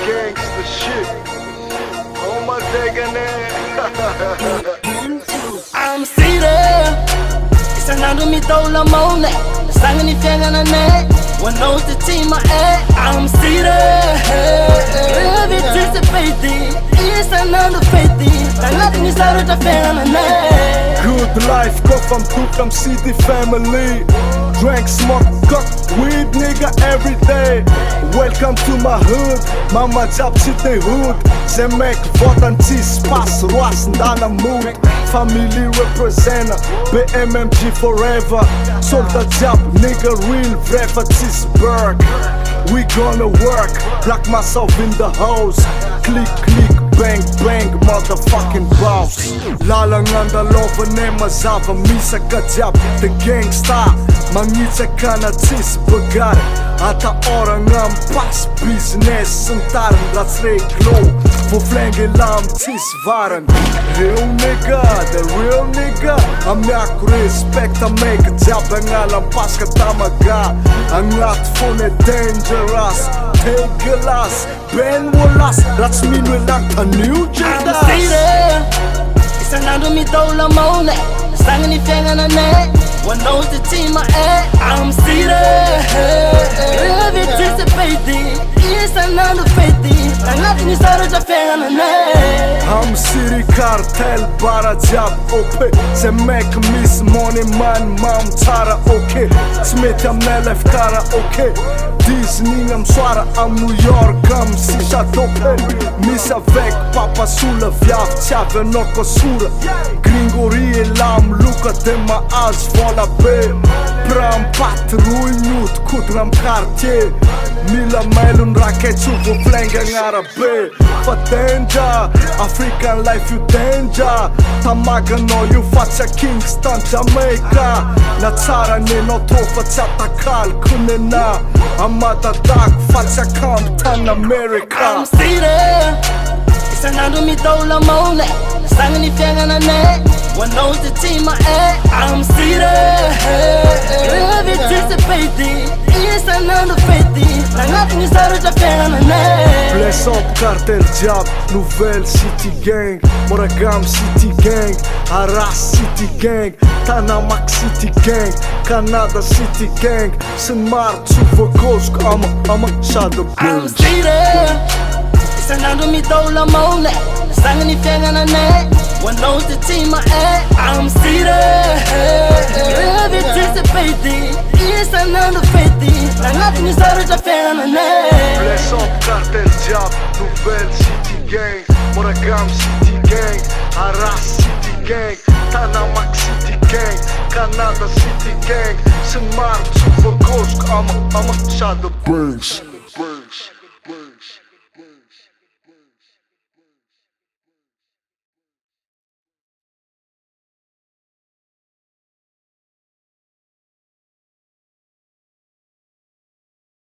gangsta shit. Oh my degane. I'm Titre, isan'andro mitôla maone, sagnany fiaignananay, hoanao ty tsy mahay. I'm Titre, vitsy fety, isan'andro fety, agnatin'ny saratra fiaignananay. Good life, go from Tukam City family. Drink, smoke, cook, weed, nigga, every day. Welcome to my hood, mama job city hood. Ze make votan tsy spas, roas ndana mood. Family represent, BMMG forever. Solda job, nigga, real vrefa Tisburg. We gonna work, black myself in the house. Click, click, bang, bang, motherfucking boss. Lalanganda lovane mazava misaka jiaby. The gangsta magnitsaka na tsisy bagary. Ata oragna mipass business sy ny tariny raha tsy reglo. Voaflengy lam tsisy varany. Real nigga, the real nigga. Amiako respect amaiky jiaby agnala mipaska Tamagang. Agnaty fone dangerous. Take a loss, Ben Wallace, that's me no lang a new Judas. I'm Titre, isan'andro mitôla maone, sagnany fiaignananay, hoanao ty tsy mahay. I'm Titre, vitsy fety, isan'andro fety, agnatin'ny saratra fiaignananay. I'm city cartel bara jiaby OP. Ze make miss money man mam tsara ok. Tsy mety aminay life kara ok. Disney am soara am New York am sisa dope. Miss avec papa sola viavy tsy avy anao koa sora. Gringory e lam loka de mahazo vola be. Prampaty-roy niotikodina am quartier. Mila mailony raketso voaflengy agnarabe. Fa danger, African life you danger. Tamaganao io fa tsy a Kingston Jamaica. Na tsara nenao tô fa tsy atakaliko nena. Amadadako fa tsy a Compton America. I'm Titre, isan'andro mitôla maone, sagnany fiaignananay, hoanao ty tsy mahay. I'm Titre, vitsy fety, isan'andro fety, agnatin'ny saratra fiaignananay. Bless up cartel jiaby, nouvelle city gang. Moragam city gang, Artiste city gang, Tamagang city gang, Canada city gang. Sy ny maro tsy voakôziko ama sady I'm bitch. Titre, isan'andro mitôla maone, sagnany fiaignananay, hoanao ty tsy mahay. I'm Titre, vitsy fety, isan'andro fety, agnatin'ny saratra fiaignananay. Bless up cartel jiaby, nouvelle city gang. Moragam city gang, Artiste city gang, Tamagang city gang, Canada city gang. Sy ny maro tsy voakôziko ama sady bitch.